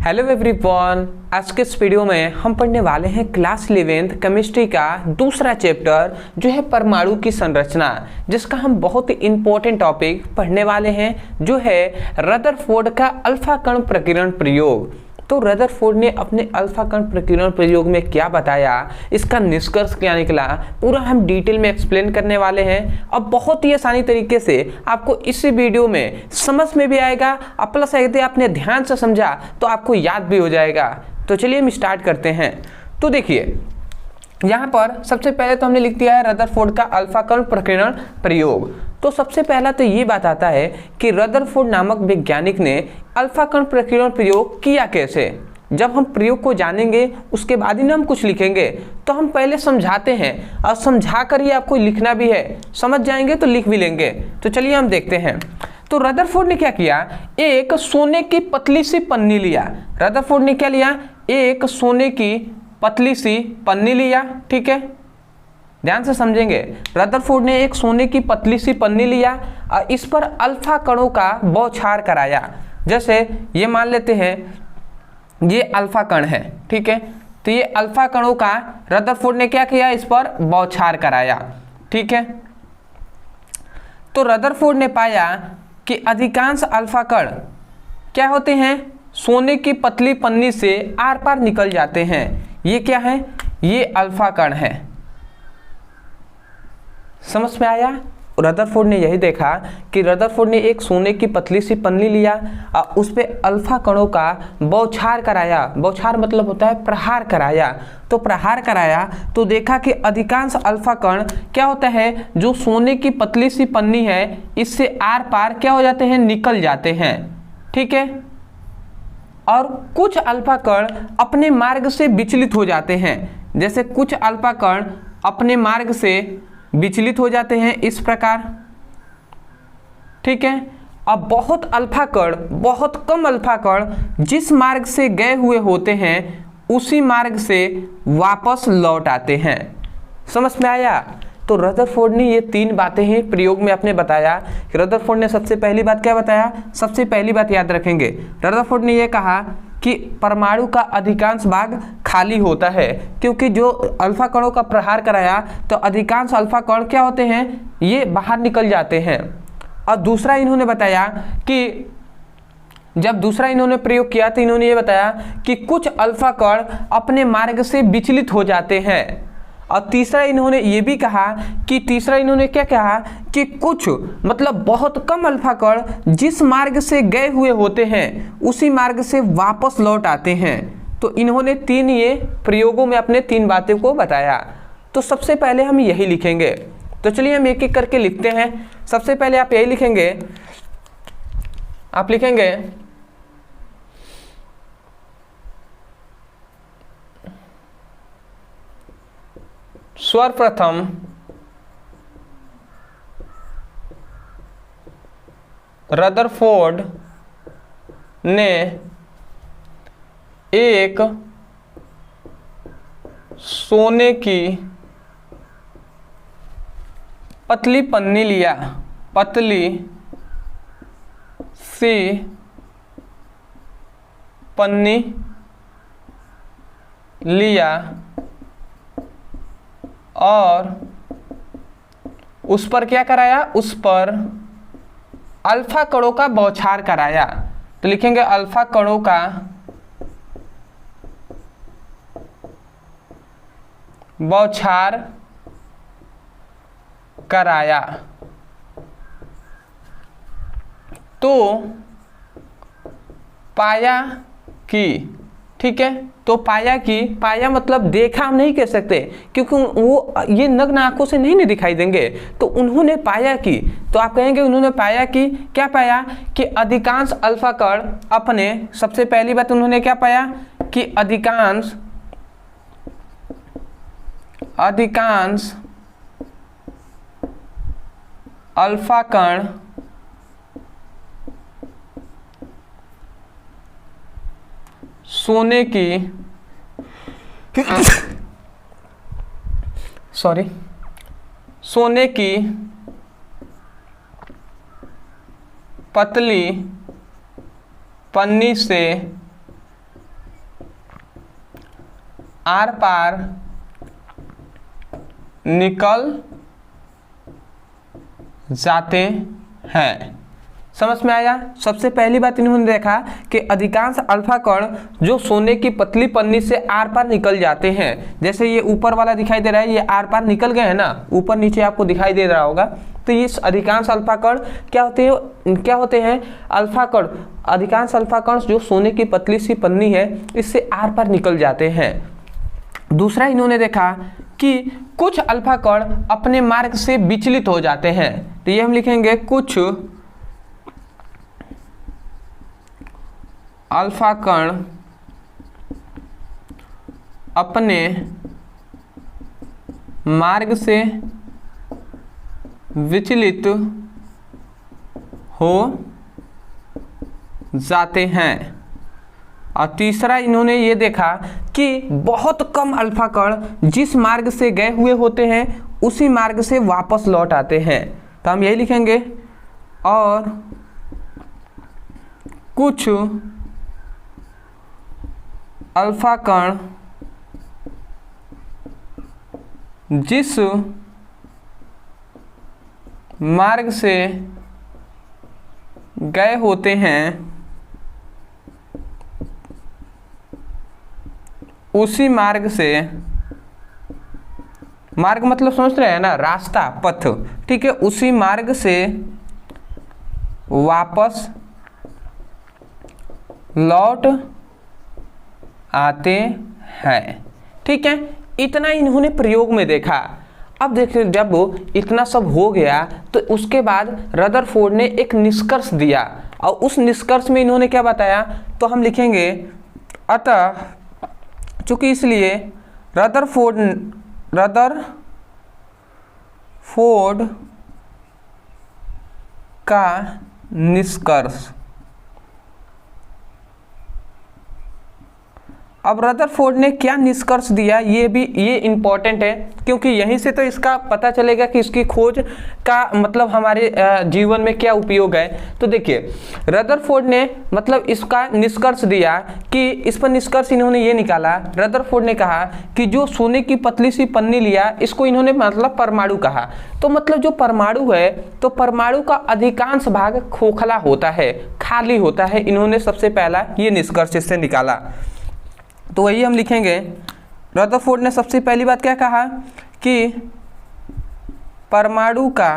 Hello everyone, आज के इस वीडियो में हम पढ़ने वाले हैं क्लास 11th केमिस्ट्री का दूसरा चैप्टर जो है परमाणु की संरचना, जिसका हम बहुत ही इंपॉर्टेंट टॉपिक पढ़ने वाले हैं जो है रदरफोर्ड का अल्फा कण प्रकीर्णन प्रयोग। तो रदरफोर्ड ने अपने अल्फा कण प्रकीर्णन प्रयोग में क्या बताया, इसका निष्कर्ष क्या निकला, पूरा हम डिटेल में एक्सप्लेन करने वाले हैं। अब बहुत ही आसानी तरीके से आपको इस वीडियो में समझ में भी आएगा और प्लस यदि आपने ध्यान से समझा तो आपको याद भी हो जाएगा। तो चलिए हम स्टार्ट करते हैं। तो देखिए यहाँ पर सबसे पहले तो हमने लिख दिया है रदरफोर्ड का अल्फा कण प्रकीर्णन प्रयोग। तो सबसे पहला तो ये बात आता है कि रदरफोर्ड नामक वैज्ञानिक ने अल्फा कण प्रकीर्णन प्रयोग किया कैसे। जब हम प्रयोग को जानेंगे उसके बाद ही ना हम कुछ लिखेंगे, तो हम पहले समझाते हैं और समझा कर ही आपको लिखना भी है, समझ जाएंगे तो लिख भी लेंगे। तो चलिए हम देखते हैं। तो रदरफोर्ड ने क्या किया, एक सोने की पतली सी पन्नी लिया। रदरफोर्ड ने क्या लिया, एक सोने की पतली सी पन्नी लिया। ठीक है, ध्यान से समझेंगे। रदरफोर्ड ने एक सोने की पतली सी पन्नी लिया और इस पर अल्फा कणों का बौछार कराया। जैसे ये मान लेते हैं ये अल्फा कण है, ठीक है। तो ये अल्फा कणों का रदरफोर्ड ने क्या किया, इस पर बौछार कराया। ठीक है, तो रदरफोर्ड ने पाया कि अधिकांश अल्फा कण क्या होते हैं, सोने की पतली पन्नी से आर पार निकल जाते हैं। ये क्या है, ये अल्फा कण है। समझ में आया। रदरफोर्ड ने यही देखा कि रदरफोर्ड ने एक सोने की पतली सी पन्नी लिया और उस पे अल्फा कणों का बौछार कराया। बौछार मतलब होता है प्रहार कराया। तो प्रहार कराया तो देखा कि अधिकांश अल्फा कण क्या होता है, जो सोने की पतली सी पन्नी है इससे आर पार क्या हो जाते हैं, निकल जाते हैं। ठीक है, और कुछ अल्फा कण अपने मार्ग से विचलित हो जाते हैं। जैसे कुछ अल्फा कण अपने मार्ग से विचलित हो जाते हैं इस प्रकार। ठीक है, अब बहुत अल्फा कण, बहुत कम अल्फा कण जिस मार्ग से गए हुए होते हैं उसी मार्ग से वापस लौट आते हैं। समझ में आया। तो रदरफोर्ड ने ये तीन बातें ही प्रयोग में अपने बताया। रदरफोर्ड ने सबसे पहली बात क्या बताया, सबसे पहली बात याद रखेंगे, रदरफोर्ड ने यह कहा कि परमाणु का अधिकांश भाग खाली होता है, क्योंकि जो अल्फा कणों का प्रहार कराया तो अधिकांश अल्फा कण क्या होते हैं, ये बाहर निकल जाते हैं। और दूसरा इन्होंने बताया कि जब दूसरा इन्होंने प्रयोग किया तो इन्होंने ये बताया कि कुछ अल्फा कण अपने मार्ग से विचलित हो जाते हैं। और तीसरा इन्होंने ये भी कहा कि क्या कहा कि कुछ मतलब बहुत कम अल्फा कण जिस मार्ग से गए हुए होते हैं उसी मार्ग से वापस लौट आते हैं। तो इन्होंने तीन ये प्रयोगों में अपने तीन बातों को बताया। तो सबसे पहले हम यही लिखेंगे। तो चलिए हम एक एक करके लिखते हैं। सबसे पहले आप यही लिखेंगे, आप लिखेंगे सर्वप्रथम रदरफोर्ड ने एक सोने की पतली पन्नी लिया, पतली सी पन्नी लिया और उस पर क्या कराया, उस पर अल्फा कणों का बौछार कराया। तो लिखेंगे अल्फा कणों का बौछार कराया। तो पाया कि, ठीक है, तो पाया कि, पाया मतलब देखा हम नहीं कह सकते क्योंकि वो ये नग्न आंखों से नहीं दिखाई देंगे। तो उन्होंने पाया कि, तो आप कहेंगे उन्होंने पाया कि, क्या पाया कि अधिकांश अल्फा कण अपने, सबसे पहली बात उन्होंने क्या पाया कि अधिकांश अल्फा कण सोने की सोने की पतली पन्नी से आर पार निकल जाते हैं। समझ में आया? सबसे पहली बात इन्होंने देखा कि अधिकांश अल्फा कण जो सोने की पतली पन्नी से आर पार निकल जाते हैं, जैसे ये ऊपर वाला दिखाई दे रहा है, ये आर पार निकल गए हैं ना, ऊपर नीचे आपको दिखाई दे रहा होगा। तो ये अधिकांश अल्फा कण क्या होते हैं? अल्फा कण, अधिकांश अल्फा कण जो सोने की पतली सी पन्नी है इससे आर पार निकल जाते हैं। दूसरा इन्होंने देखा कि कुछ अल्फा कण अपने मार्ग से विचलित हो जाते हैं। तो ये हम लिखेंगे कुछ अल्फा कण अपने मार्ग से विचलित हो जाते हैं। और तीसरा इन्होंने ये देखा कि बहुत कम अल्फा कण जिस मार्ग से गए हुए होते हैं उसी मार्ग से वापस लौट आते हैं। तो हम यही लिखेंगे और कुछ अल्फा कण जिस मार्ग से गए होते हैं उसी मार्ग से, मार्ग मतलब समझ रहे हैं ना, रास्ता, पथ, ठीक है, उसी मार्ग से वापस लौट आते हैं। ठीक है, इतना इन्होंने प्रयोग में देखा। अब देखिए जब इतना सब हो गया तो उसके बाद रदरफोर्ड ने एक निष्कर्ष दिया और उस निष्कर्ष में इन्होंने क्या बताया, तो हम लिखेंगे अतः चूंकि इसलिए रदरफोर्ड का निष्कर्ष। अब रदरफोर्ड ने क्या निष्कर्ष दिया, ये इंपॉर्टेंट है क्योंकि यहीं से तो इसका पता चलेगा कि इसकी खोज का मतलब हमारे जीवन में क्या उपयोग है। तो देखिए रदरफोर्ड ने मतलब इसका निष्कर्ष दिया कि इस पर निष्कर्ष इन्होंने ये निकाला, रदरफोर्ड ने कहा कि जो सोने की पतली सी पन्नी लिया इसको इन्होंने मतलब परमाणु कहा। तो मतलब जो परमाणु है तो परमाणु का अधिकांश भाग खोखला होता है, खाली होता है। इन्होंने सबसे पहला ये निष्कर्ष इससे निकाला। तो वही हम लिखेंगे, रदरफोर्ड ने सबसे पहली बात क्या कहा कि परमाणु का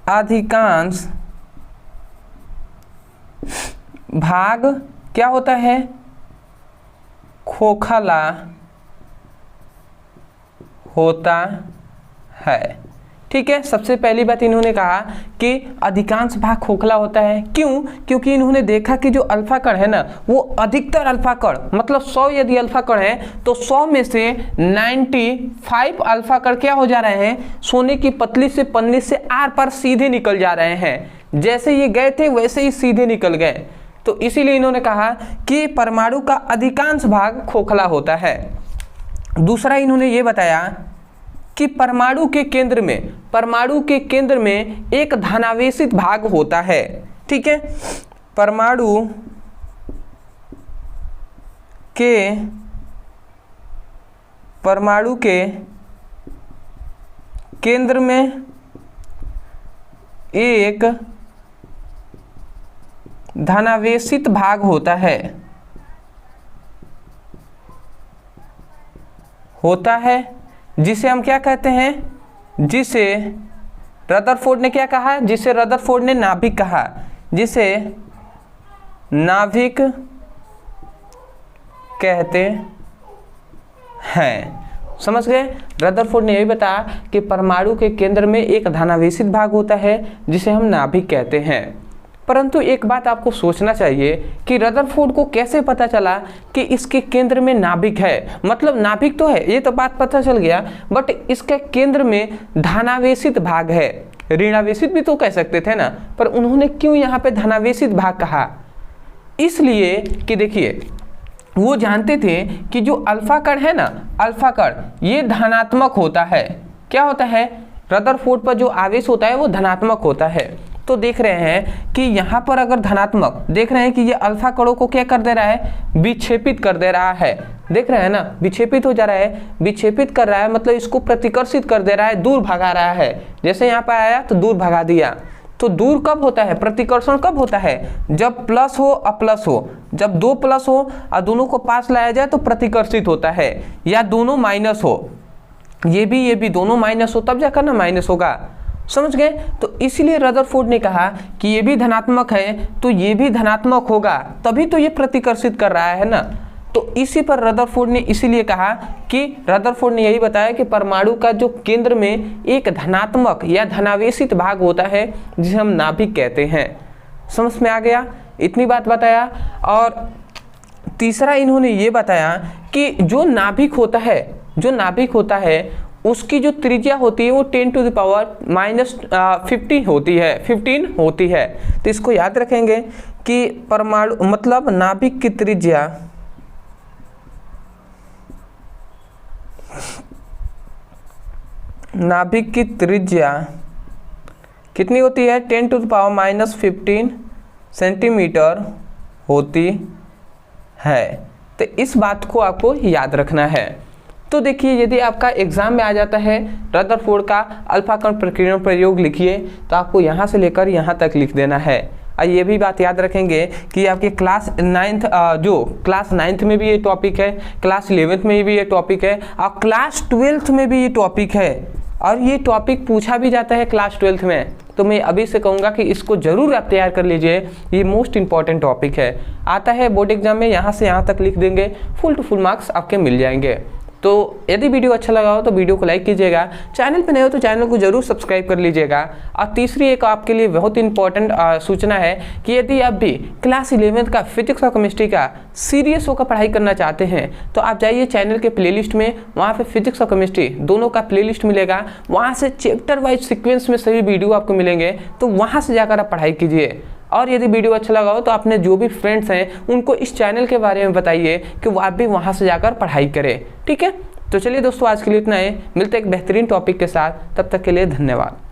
अधिकांश भाग क्या होता है, खोखला होता है। ठीक है, सबसे पहली बात इन्होंने कहा कि अधिकांश भाग खोखला होता है। क्यों? क्योंकि इन्होंने देखा कि जो अल्फा कण है ना वो अधिकतर अल्फा कण मतलब 100 यदि अल्फा कण है तो 100 में से 95 अल्फा कण क्या हो जा रहे हैं, सोने की पतली से पन्नी से आर पार सीधे निकल जा रहे हैं। जैसे ये गए थे वैसे ही सीधे निकल गए। तो इसीलिए इन्होंने कहा कि परमाणु का अधिकांश भाग खोखला होता है। दूसरा इन्होंने ये बताया कि परमाणु के केंद्र में एक धनावेशित भाग होता है। ठीक है, परमाणु के केंद्र में एक धनावेशित भाग होता है जिसे हम क्या कहते हैं, जिसे रदरफोर्ड ने क्या कहा, जिसे रदरफोर्ड ने नाभिक कहा, जिसे नाभिक कहते हैं। समझ गए? रदरफोर्ड ने यही बताया कि परमाणु के केंद्र में एक धनावेशित भाग होता है जिसे हम नाभिक कहते हैं। परंतु एक बात आपको सोचना चाहिए कि रदरफोर्ड को कैसे पता चला कि इसके केंद्र में नाभिक है। मतलब नाभिक तो है, ये तो बात पता चल गया, बट इसके केंद्र में धनावेशित भाग है। ऋणावेशित भी तो कह सकते थे ना, पर उन्होंने क्यों यहाँ पे धनावेशित भाग कहा? इसलिए कि देखिए वो जानते थे कि जो अल्फा कण है ना, अल्फा कण ये धनात्मक होता है। क्या होता है? रदरफोर्ड पर जो आवेश होता है वो धनात्मक होता है। तो देख रहे हैं कि यहाँ पर अगर धनात्मक देख रहे हैं कि ये अल्फा कणों को क्या कर दे रहा है, विक्षेपित कर दे रहा है। देख रहे हैं ना, विक्षेपित हो जा रहा है, विक्षेपित कर रहा है मतलब इसको प्रतिकर्षित कर दे रहा है, दूर भगा रहा है। जैसे यहाँ पर आया तो दूर भगा दिया। तो दूर कब होता है, प्रतिकर्षण कब होता है, जब प्लस हो और प्लस हो। जब दो प्लस हो और दोनों को पास लाया जाए तो प्रतिकर्षित होता है, या दोनों माइनस हो, ये भी दोनों माइनस हो तब जाकर ना माइनस होगा। समझ गए। तो इसलिए रदरफोर्ड ने कहा कि ये भी धनात्मक है तो ये भी धनात्मक होगा, तभी तो ये प्रतिकर्षित कर रहा है ना। तो इसी पर रदरफोर्ड ने इसीलिए कहा कि रदरफोर्ड ने यही बताया कि परमाणु का जो केंद्र में एक धनात्मक या धनावेशित भाग होता है जिसे हम नाभिक कहते हैं। समझ में आ गया, इतनी बात बताया। और तीसरा इन्होंने ये बताया कि जो नाभिक होता है उसकी जो त्रिज्या होती है वो 10⁻⁻15 होती है। तो इसको याद रखेंगे कि परमाणु मतलब नाभिक की त्रिज्या कितनी होती है, 10⁻⁻15 सेंटीमीटर होती है। तो इस बात को आपको याद रखना है। तो देखिए, यदि आपका एग्जाम में आ जाता है रदरफोर्ड का अल्फा कण प्रकीर्णन प्रयोग लिखिए, तो आपको यहाँ से लेकर यहाँ तक लिख देना है। और ये भी बात याद रखेंगे कि आपके क्लास 9th में भी ये टॉपिक है, क्लास 11th में भी ये टॉपिक है, और क्लास 12th में भी ये टॉपिक है। और ये टॉपिक पूछा भी जाता है क्लास 12th में। तो मैं अभी से कहूँगा कि इसको जरूर आप तैयार कर लीजिए, ये मोस्ट इंपॉर्टेंट टॉपिक है। आता है बोर्ड एग्जाम में, यहाँ से यहाँ तक लिख देंगे, फुल टू फुल मार्क्स आपके मिल जाएंगे। तो यदि वीडियो अच्छा लगा हो तो वीडियो को लाइक कीजिएगा, चैनल पर नए हो तो चैनल को जरूर सब्सक्राइब कर लीजिएगा। और तीसरी एक आपके लिए बहुत इंपॉर्टेंट सूचना है कि यदि आप भी क्लास 11th का फिजिक्स और केमिस्ट्री का सीरियस होकर पढ़ाई करना चाहते हैं तो आप जाइए चैनल के प्लेलिस्ट में, वहाँ पे फिजिक्स और केमिस्ट्री दोनों का प्लेलिस्ट मिलेगा। वहाँ से चैप्टर वाइज सीक्वेंस में सभी वीडियो आपको मिलेंगे, तो वहाँ से जाकर आप पढ़ाई कीजिए। और यदि वीडियो अच्छा लगा हो तो अपने जो भी फ्रेंड्स हैं उनको इस चैनल के बारे में बताइए कि वो आप भी वहाँ से जाकर पढ़ाई करें। ठीक है, तो चलिए दोस्तों, आज के लिए इतना है। मिलते हैं एक बेहतरीन टॉपिक के साथ, तब तक के लिए धन्यवाद।